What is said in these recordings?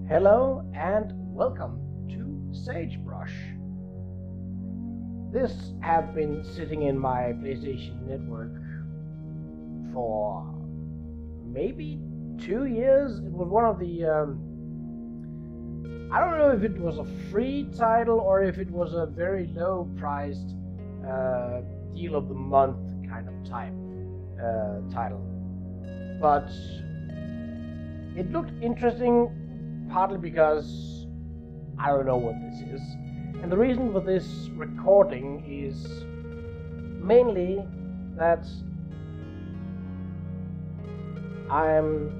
Hello and welcome to Sagebrush. This has been sitting in my PlayStation Network for maybe 2 years. It was one of the I don't know if it was a free title or if it was a very low priced deal of the month kind of title, but it looked interesting, partly because I don't know what this is, and the reason for this recording is mainly that I'm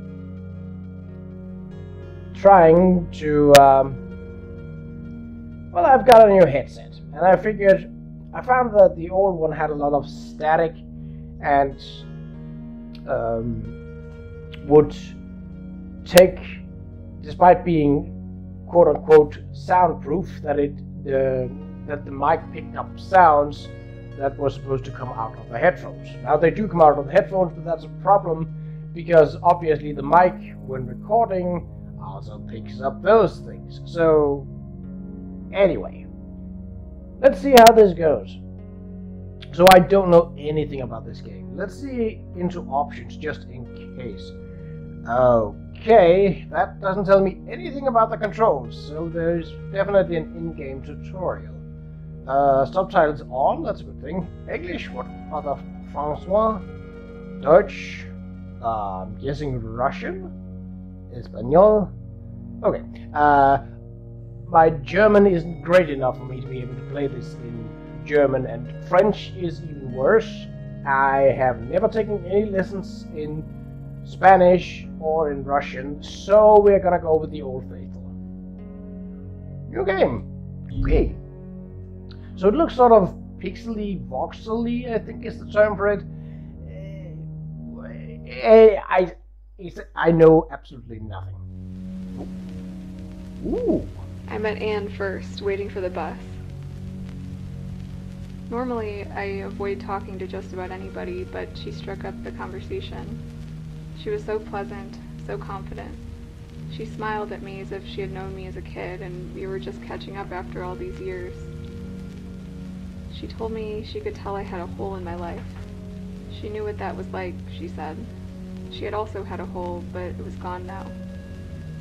trying to well, I've got a new headset, and I found that the old one had a lot of static and would take, despite being quote-unquote soundproof, that the mic picked up sounds that were supposed to come out of the headphones. Now they do come out of the headphones, but that's a problem because obviously the mic, when recording, also picks up those things. So anyway, let's see how this goes. So I don't know anything about this game. Let's see into options just in case. Okay, that doesn't tell me anything about the controls, so there's definitely an in-game tutorial. Subtitles on, that's a good thing. English, what other? Francois? Dutch? I'm guessing Russian? Espanol? Okay, my German isn't great enough for me to be able to play this in German, and French is even worse. I have never taken any lessons in Spanish or in Russian, so we're gonna go with the old faithful. New game. Okay. So it looks sort of pixely, voxely, I think is the term for it. I know absolutely nothing. Ooh. I met Anne first, waiting for the bus. Normally, I avoid talking to just about anybody, but she struck up the conversation. She was so pleasant, so confident. She smiled at me as if she had known me as a kid, and we were just catching up after all these years. She told me she could tell I had a hole in my life. She knew what that was like, she said. She had also had a hole, but it was gone now.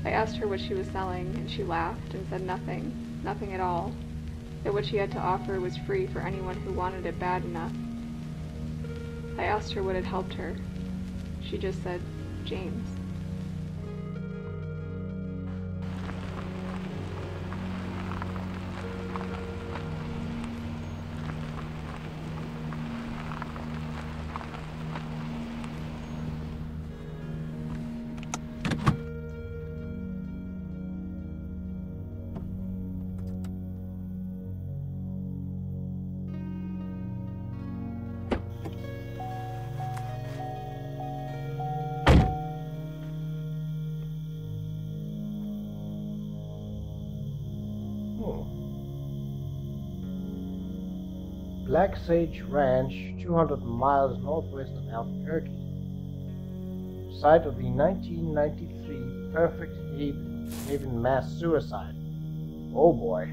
I asked her what she was selling, and she laughed and said nothing at all, that what she had to offer was free for anyone who wanted it bad enough. I asked her what had helped her. She just said, James. Black Sage Ranch, 200 miles northwest of Albuquerque. Site of the 1993 Perfect Haven mass suicide. Oh boy.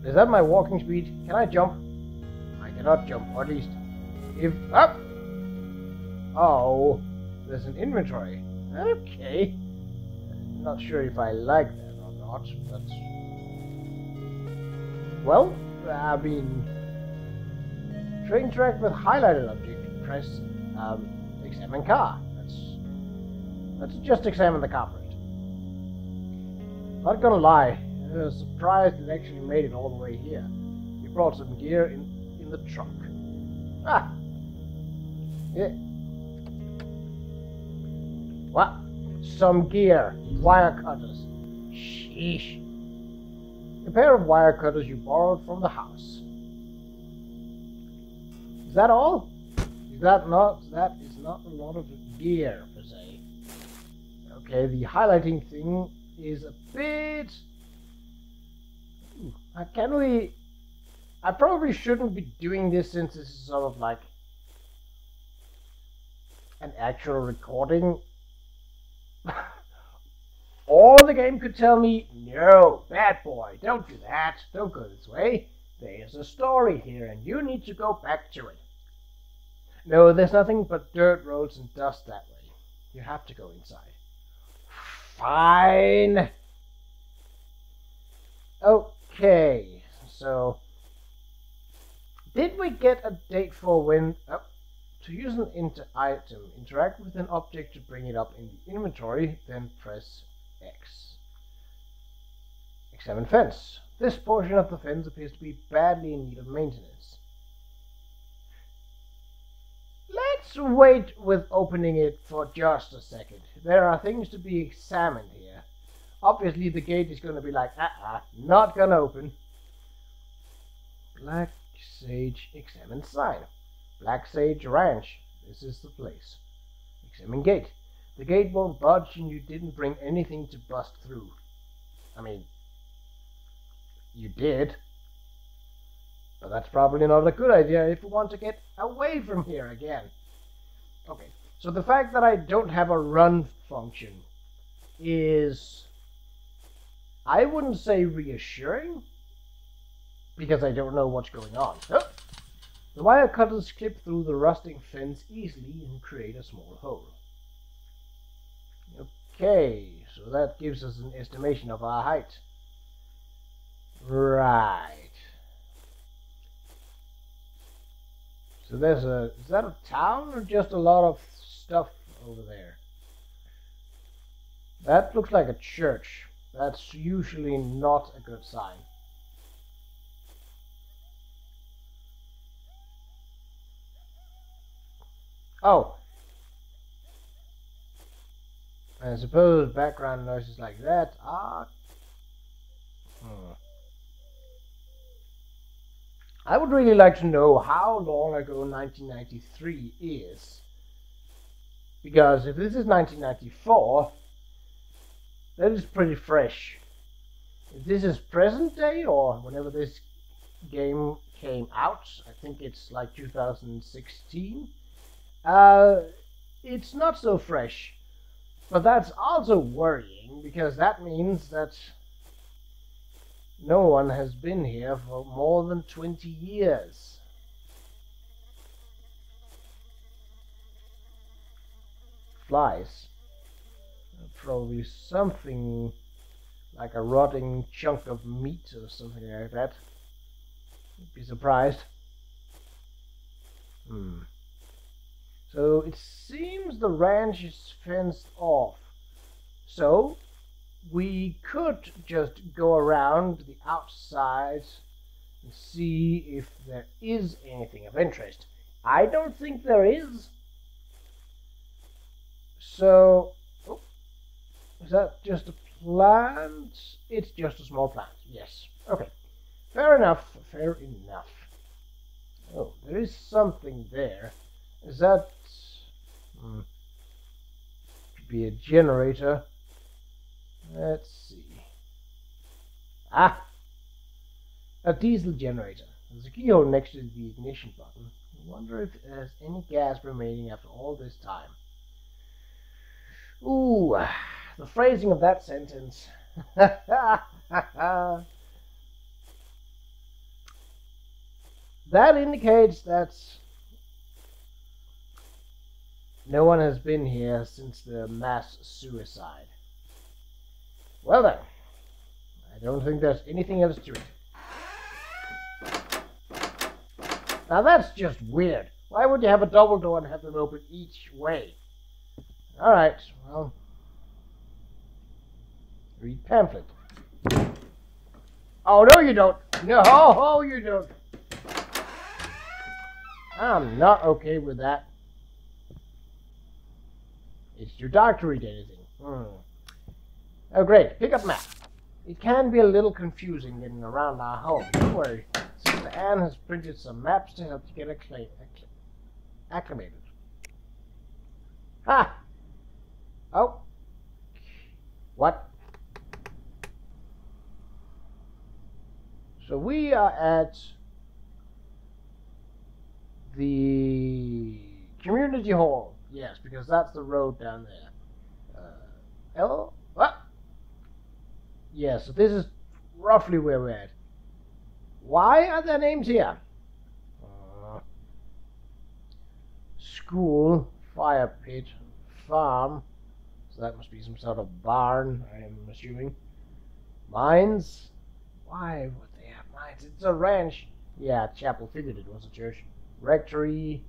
Is that my walking speed? Can I jump? I cannot jump, or at least if up. Oh, there's an inventory. Okay. Not sure if I like that or not, but well, I mean, train track with highlighted object. Press examine car. Let's just examine the car first. Not gonna lie, I was surprised it actually made it all the way here. We brought some gear in the trunk. Ah, yeah. What? Some gear, wire cutters. Sheesh. A pair of wire cutters you borrowed from the house. Is that all? That is not a lot of gear per se. Okay, the highlighting thing is a bit. Can we? I probably shouldn't be doing this since this is sort of like an actual recording Or the game could tell me, no, bad boy, don't do that, don't go this way. There's a story here and you need to go back to it. No, there's nothing but dirt roads and dust that way. You have to go inside. Fine. Okay, so did we get a date for when... Oh, to use an item, interact with an object to bring it up in the inventory, then press X. Examine fence. This portion of the fence appears to be badly in need of maintenance. Let's wait with opening it for just a second. There are things to be examined here. Obviously the gate is going to be like, not going to open. Black Sage examine sign. Black Sage Ranch. This is the place. Examine gate. The gate won't budge and you didn't bring anything to bust through. I mean, you did. But that's probably not a good idea if we want to get away from here again. Okay, so the fact that I don't have a run function is, I wouldn't say reassuring, because I don't know what's going on. Oh. The wire cutters clip through the rusting fence easily and create a small hole. Okay, so that gives us an estimation of our height. Right. So there's a... Is that a town or just a lot of stuff over there? That looks like a church. That's usually not a good sign. Oh. I suppose background noises like that are... I would really like to know how long ago 1993 is. Because if this is 1994, that is pretty fresh. If this is present day or whenever this game came out, I think it's like 2016, it's not so fresh. But that's also worrying because that means that no one has been here for more than 20 years. Flies. Probably something like a rotting chunk of meat or something like that. You'd be surprised. So it seems the ranch is fenced off. So we could just go around the outside and see if there is anything of interest. I don't think there is. So, oh, is that just a plant? It's just a small plant, yes. Okay, fair enough, fair enough. Oh, there is something there. Is that... could be a generator. Let's see. Ah! A diesel generator. There's a keyhole next to the ignition button. I wonder if there's any gas remaining after all this time. Ooh, the phrasing of that sentence. That indicates that no one has been here since the mass suicide. Well then, I don't think there's anything else to it. Now that's just weird. Why would you have a double door and have them open each way? Alright, well, read pamphlet. Oh, no you don't. No, you don't. I'm not okay with that. It's too dark to read anything. Oh great, pick up map. It can be a little confusing getting around our home. Don't worry, Sister Anne has printed some maps to help you get acclimated. Ha! Oh. What? So we are at the community hall. Yes, because that's the road down there. L? What? Yeah, so this is roughly where we're at. Why are there names here? School, fire pit, farm. So that must be some sort of barn, I am assuming. Mines? Why would they have mines? It's a ranch. Yeah, chapel. Figured it was a church. Rectory.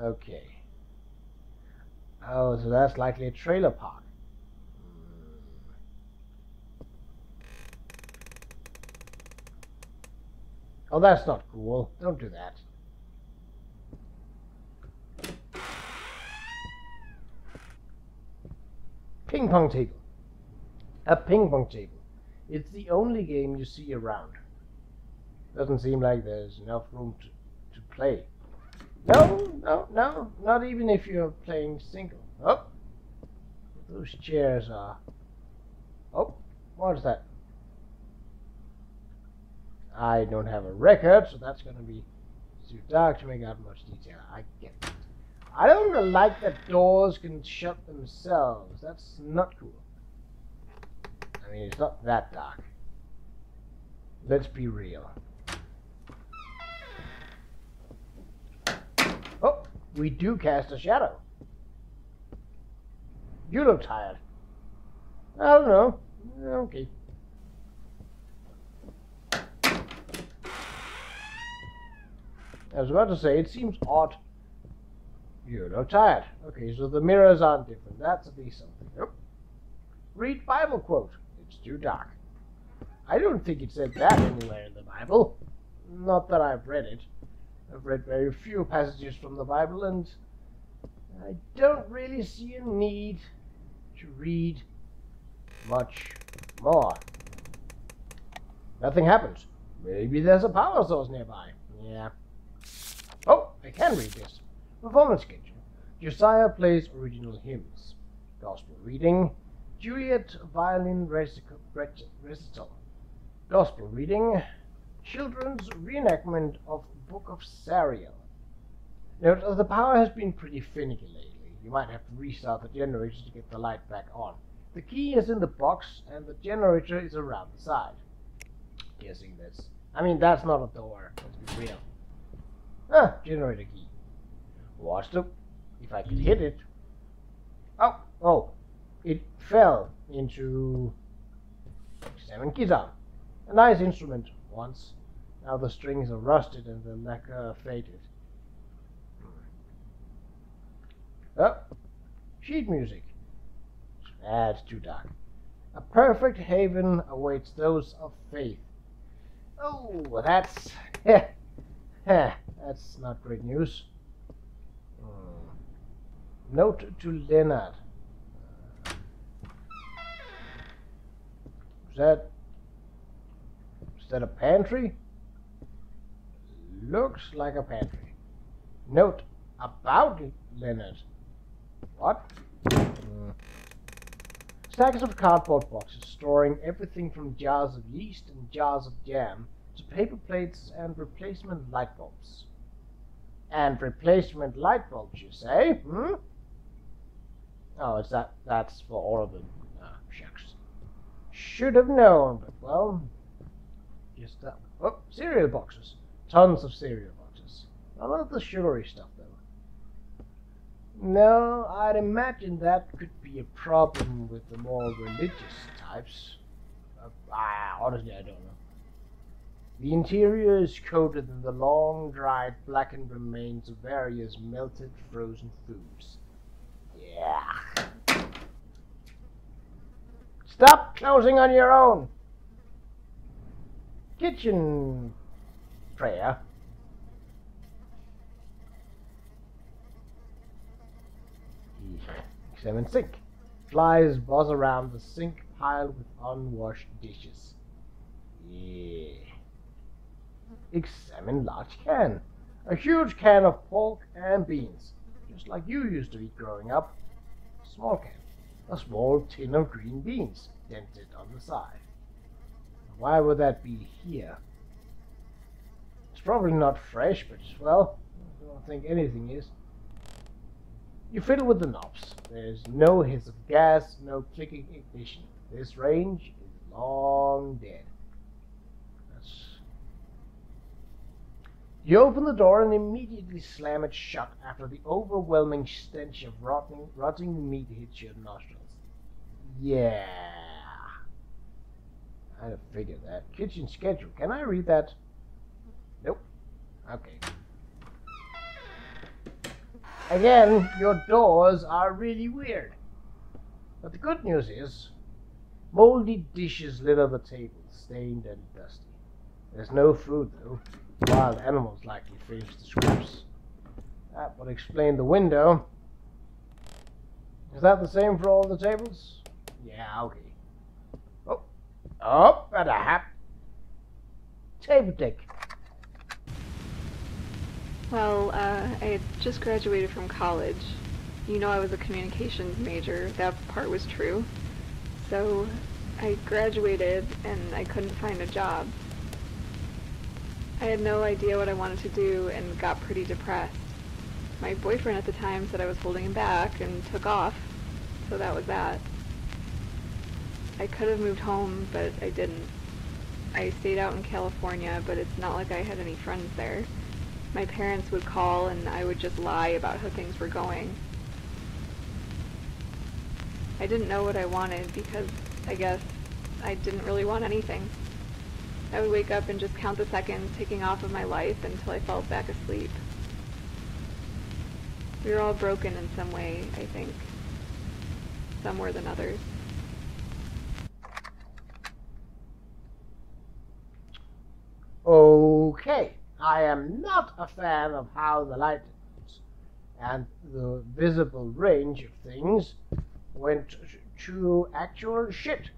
Okay. Oh, so that's likely a trailer park. Oh, that's not cool. Don't do that. Ping pong table. A ping pong table. It's the only game you see around. Doesn't seem like there's enough room to play. No, not even if you're playing single. Oh, those chairs are... Oh, what is that? I don't have a record, so that's going to be too dark to make out much detail. I get it. I don't like that doors can shut themselves. That's not cool. I mean, it's not that dark. Let's be real. Oh, we do cast a shadow. You look tired. I don't know. Okay. I was about to say, it seems odd. You look tired. Okay, so the mirrors aren't different. That's at least something. Nope. Read Bible quote. It's too dark. I don't think it said that anywhere in the Bible. Not that I've read it. I've read very few passages from the Bible, and I don't really see a need to read much more. Nothing happens. Maybe there's a power source nearby. Yeah. Oh, I can read this. Performance schedule. Josiah plays original hymns. Gospel reading. Juliet violin recital. Gospel reading. Children's reenactment of the Book of Sariel. Note, the power has been pretty finicky lately. You might have to restart the generator to get the light back on. The key is in the box, and the generator is around the side. Guessing this. I mean, that's not a door. Let's be real. Ah, generator key. Watch the... If I could hit it... Oh, it fell into... Examine guitar. A nice instrument once. Now the strings are rusted and the lacquer faded. Oh, sheet music. That's too dark. A perfect haven awaits those of faith. Oh, that's... that's not great news. Note to Leonard. Is that a pantry? Looks like a pantry. Note about Leonard. What? Stacks of cardboard boxes storing everything from jars of yeast and jars of jam to paper plates and replacement light bulbs. And replacement light bulbs, you say? Oh, that's for all of them. Ah, shucks. Should have known, but well, just that. Oh, cereal boxes. Tons of cereal boxes. None of the sugary stuff, though. No, I'd imagine that could be a problem with the more religious types. Honestly, I don't know. The interior is coated in the long-dried, blackened remains of various melted, frozen foods. Yeah. Stop closing on your own. Kitchen prayer. Examine sink. Flies buzz around the sink piled with unwashed dishes. Yeah. Examine large can. A huge can of pork and beans. Just like you used to eat growing up. Small can. A small tin of green beans, dented on the side. Why would that be here? It's probably not fresh, but well, I don't think anything is. You fiddle with the knobs. There's no hiss of gas, no clicking ignition. This range is long dead. You open the door and immediately slam it shut after the overwhelming stench of rotting meat hits your nostrils. Yeah. I figured that. Kitchen schedule. Can I read that? Nope. Okay. Again, your doors are really weird. But the good news is, moldy dishes litter the table, stained and dusty. There's no food, though. Wild animals likely finished the scraps. That would explain the window. Is that the same for all the tables? Yeah, okay. Oh, and a hat. Table deck. Well, I had just graduated from college. You know I was a communications major. That part was true. So I graduated and I couldn't find a job. I had no idea what I wanted to do and got pretty depressed. My boyfriend at the time said I was holding him back and took off, so that was that. I could have moved home, but I didn't. I stayed out in California, but it's not like I had any friends there. My parents would call and I would just lie about how things were going. I didn't know what I wanted because I guess I didn't really want anything. I would wake up and just count the seconds ticking off of my life until I fell back asleep. We were all broken in some way, I think. Some more than others. Okay, I am not a fan of how the light and the visible range of things went to actual shit.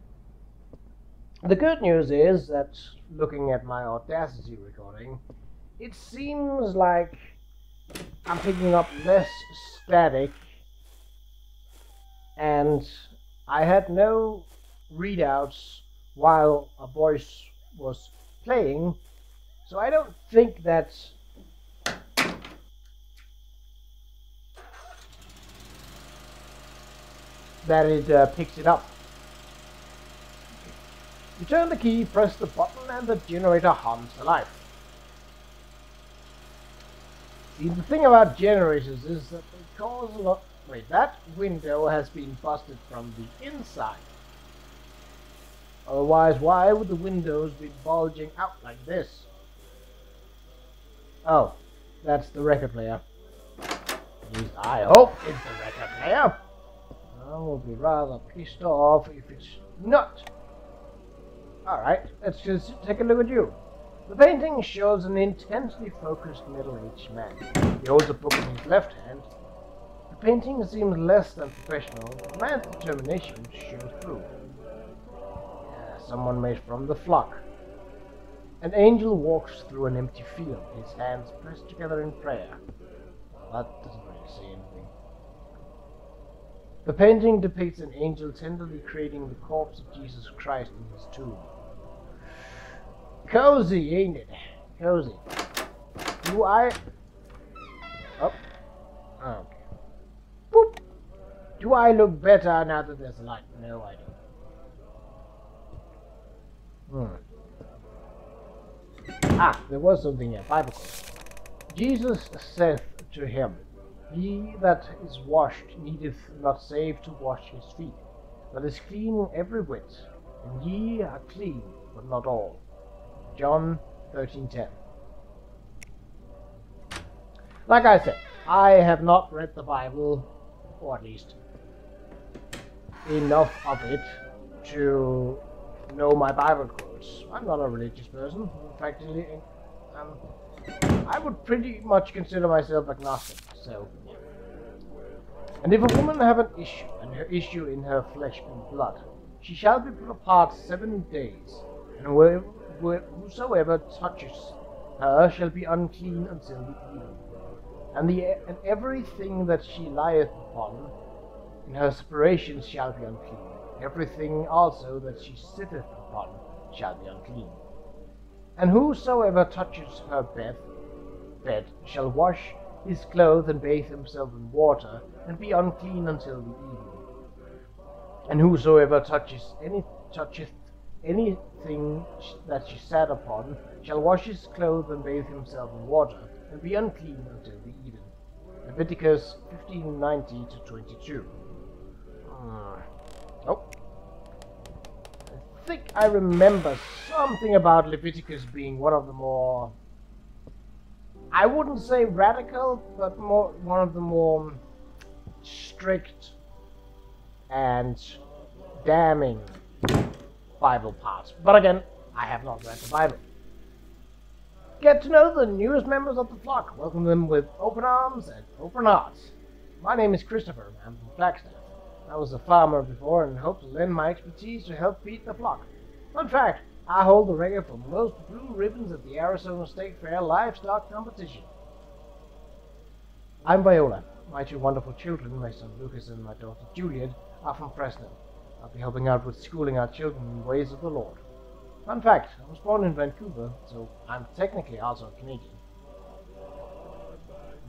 The good news is that, looking at my Audacity recording, it seems like I'm picking up less static, and I had no readouts while a voice was playing, so I don't think that it picks it up. You turn the key, press the button, and the generator hums to life. See, the thing about generators is that they cause a lot... Wait, that window has been busted from the inside. Otherwise, why would the windows be bulging out like this? Oh, that's the record player. At least I hope it's the record player. I will be rather pissed off if it's not. Alright, let's just take a look at you. The painting shows an intensely focused middle-aged man. He holds a book in his left hand. The painting seems less than professional, but the man's determination shows through. Yeah, someone made from the flock. An angel walks through an empty field, his hands pressed together in prayer. Well, that doesn't really say anything. The painting depicts an angel tenderly cradling the corpse of Jesus Christ in his tomb. Cozy, ain't it? Cozy. Do I... Oh. Okay. Boop. Do I look better now that there's light? No, I don't. Ah, there was something here. Bible quote. Jesus saith to him, He that is washed needeth not save to wash his feet, but is clean every whit, and ye are clean, but not all. John 13:10. Like I said, I have not read the Bible, or at least enough of it to know my Bible quotes. I'm not a religious person. In fact, I would pretty much consider myself agnostic. So, and if a woman have an issue, and her issue in her flesh and blood, she shall be put apart 7 days, and whosoever touches her shall be unclean until the evening. And everything that she lieth upon in her separation shall be unclean. Everything also that she sitteth upon shall be unclean. And whosoever touches her bed shall wash his clothes and bathe himself in water, and be unclean until the evening. And whosoever toucheth anything that she sat upon shall wash his clothes and bathe himself in water, and be unclean until the evening. Leviticus 15:90 to 22. Oh. I think I remember something about Leviticus being one of the more, I wouldn't say radical, but one of the more strict and damning Bible parts. But again, I have not read the Bible. Get to know the newest members of the flock. Welcome them with open arms and open hearts. My name is Christopher. I'm from Flagstaff. I was a farmer before and hope to lend my expertise to help feed the flock. Fun fact, I hold the record for most blue ribbons at the Arizona State Fair livestock competition. I'm Viola. My two wonderful children, my son Lucas and my daughter Juliet, are from Fresno. I'll be helping out with schooling our children in the ways of the Lord. Fun fact, I was born in Vancouver, so I'm technically also a Canadian.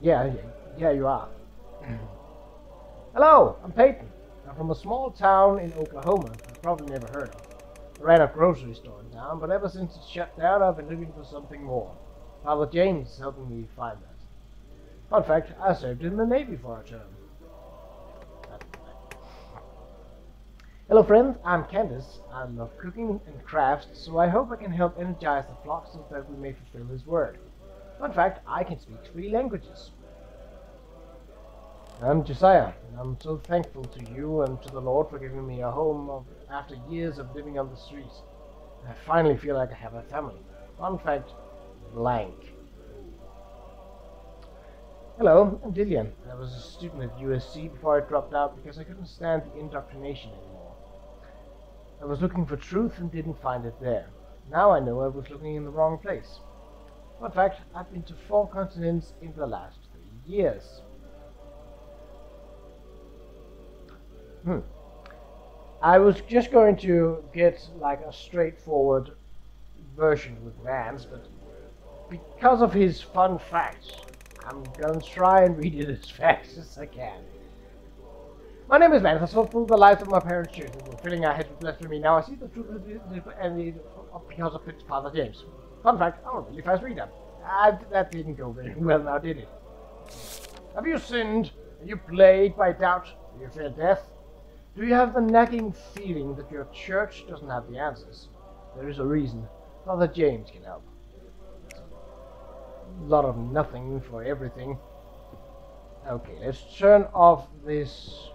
Yeah, you are. Hello, I'm Peyton. I'm from a small town in Oklahoma you've probably never heard of. I ran a grocery store in town, but ever since it shut down, I've been looking for something more. Father James is helping me find that. Fun fact, I served in the Navy for a term. Hello friends, I'm Candace. I love cooking and crafts, so I hope I can help energize the flock so that we may fulfill His word. Fun fact, I can speak 3 languages. I'm Josiah, and I'm so thankful to you and to the Lord for giving me a home after years of living on the streets. I finally feel like I have a family. Fun fact, blank. Hello, I'm Dillian. I was a student at USC before I dropped out because I couldn't stand the indoctrination anymore. I was looking for truth and didn't find it there. Now I know I was looking in the wrong place. Fun fact, I've been to 4 continents in the last 3 years. I was just going to get like a straightforward version with Vance, but because of his fun facts, I'm going to try and read it as fast as I can. My name is Vance. I saw through the lives of my parents' children were filling our heads with blasphemy. Now I see the truth because of its Father James. Fun fact, I'm a really fast reader. That didn't go very well now, did it? Have you sinned? Are you plagued by doubt? Do you fear death? Do you have the nagging feeling that your church doesn't have the answers? There is a reason. Father James can help. A lot of nothing for everything. Okay, let's turn off this.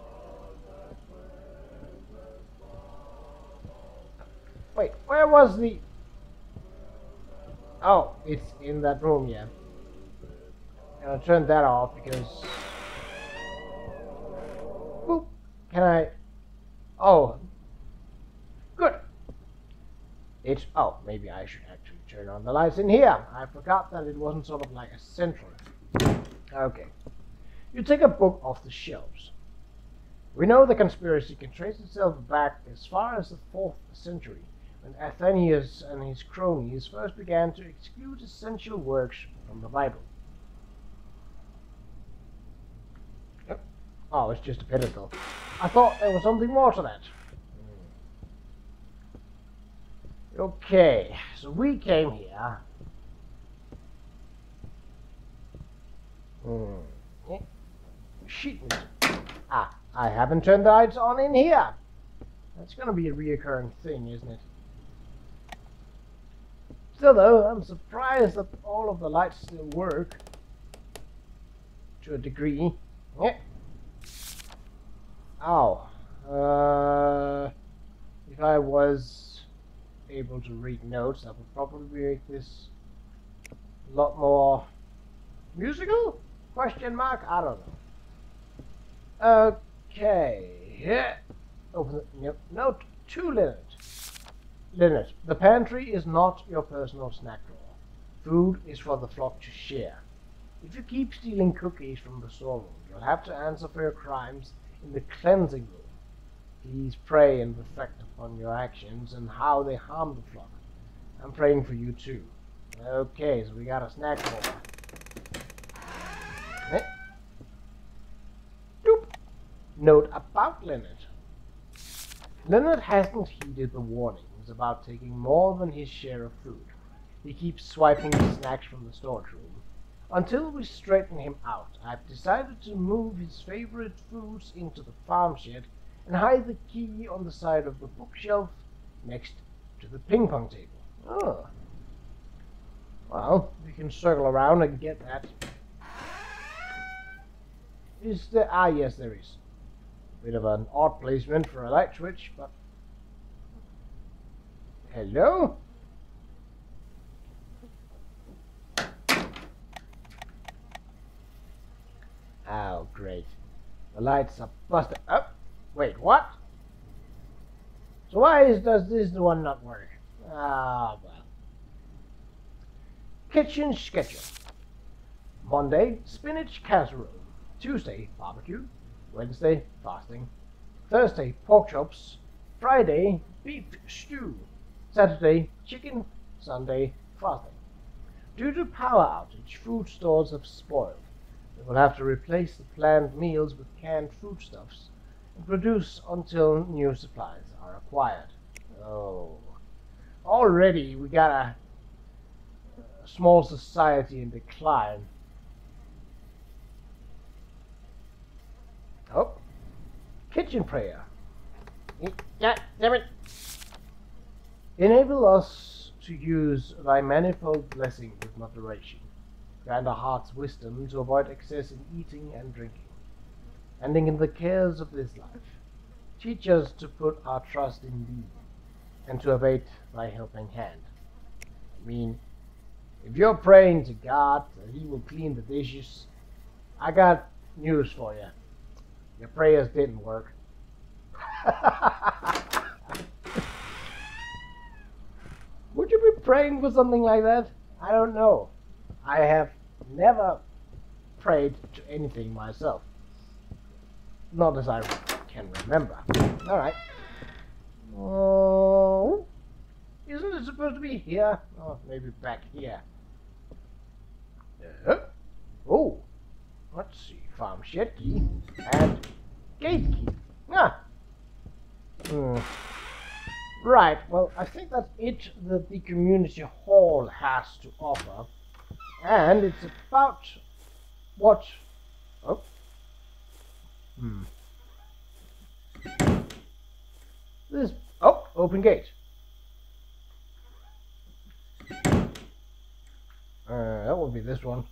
Wait, where was the... Oh, it's in that room, yeah. And I'll turn that off because... Boop. Can I... Oh. Good. It's... Oh, maybe I should actually turn on the lights in here. I forgot that it wasn't sort of like a central. Okay. You take a book off the shelves. We know the conspiracy can trace itself back as far as the 4th century, when Athenius and his cronies first began to exclude essential works from the Bible. Oh, it's just a pedestal. I thought there was something more to that. Okay, so we came here. Sheet music. Ah, I haven't turned the lights on in here. That's going to be a reoccurring thing, isn't it? Still though, I'm surprised that all of the lights still work. To a degree. Yeah. Ow. If I was able to read notes, that would probably make this a lot more musical? Question mark? I don't know. Okay. Yeah. Open the... Yep. Note to Leonard. Leonard, the pantry is not your personal snack drawer. Food is for the flock to share. If you keep stealing cookies from the storeroom, you'll have to answer for your crimes in the cleansing room. Please pray and reflect upon your actions and how they harm the flock. I'm praying for you too. Okay, so we got a snack drawer. Note about Leonard. Leonard hasn't heeded the warnings about taking more than his share of food. He keeps swiping the snacks from the storage room. Until we straighten him out, I've decided to move his favorite foods into the farm shed and hide the key on the side of the bookshelf next to the ping pong table. Oh. Well, we can circle around and get that. Is there? Ah, yes, there is. Bit of an odd placement for a light switch, but... Hello? Oh, great. The lights are busted. Oh, wait, what? So why does this one not work? Ah, well. Kitchen schedule. Monday, spinach casserole. Tuesday, barbecue. Wednesday, fasting. Thursday, pork chops. Friday, beef stew. Saturday, chicken. Sunday, fasting. Due to power outage, food stores have spoiled. We will have to replace the planned meals with canned foodstuffs and produce until new supplies are acquired. Oh. Already we got a small society in decline. Oh. Kitchen prayer. Yeah, damn it. Enable us to use thy manifold blessing with moderation. Grant our hearts wisdom to avoid excess in eating and drinking. Ending in the cares of this life. Teach us to put our trust in thee and to await thy helping hand. I mean, if you're praying to God that he will clean the dishes, I got news for you. Your prayers didn't work. Would you be praying for something like that? I don't know. I have never prayed to anything myself. Not as I can remember. Alright. Oh, isn't it supposed to be here? Oh, maybe back here. Oh, let's see. Farm shed key and gate key. Ah. Right, well, I think that's it that the community hall has to offer. And it's about what... Oh. This... Oh, open gate. That will be this one.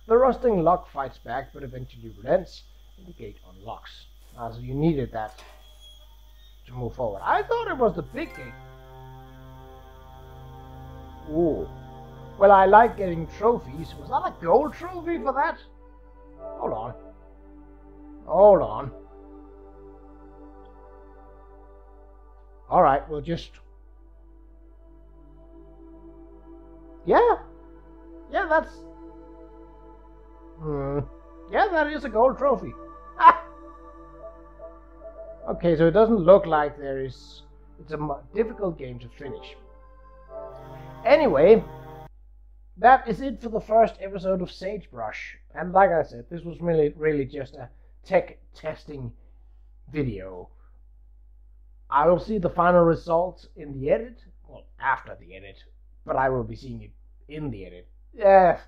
The rusting lock fights back, but eventually relents, and the gate unlocks. So you needed that to move forward. I thought it was the big gate. Ooh. Well, I like getting trophies. Was that a gold trophy for that? Hold on. Hold on. Alright, we'll just... Yeah. Yeah, that's... Yeah, that is a gold trophy. Ah! Okay, so it doesn't look like there is... It's a difficult game to finish. Anyway, that is it for the first episode of Sagebrush. And like I said, this was really just a tech testing video. I will see the final results in the edit. Well, after the edit. But I will be seeing it in the edit. Yeah.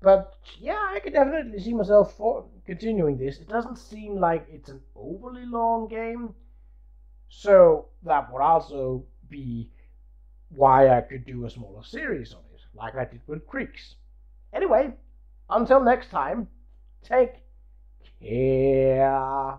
But yeah, I can definitely see myself continuing this. It doesn't seem like it's an overly long game. So that would also be why I could do a smaller series on it, like I did with Creeks. Anyway, until next time, take care.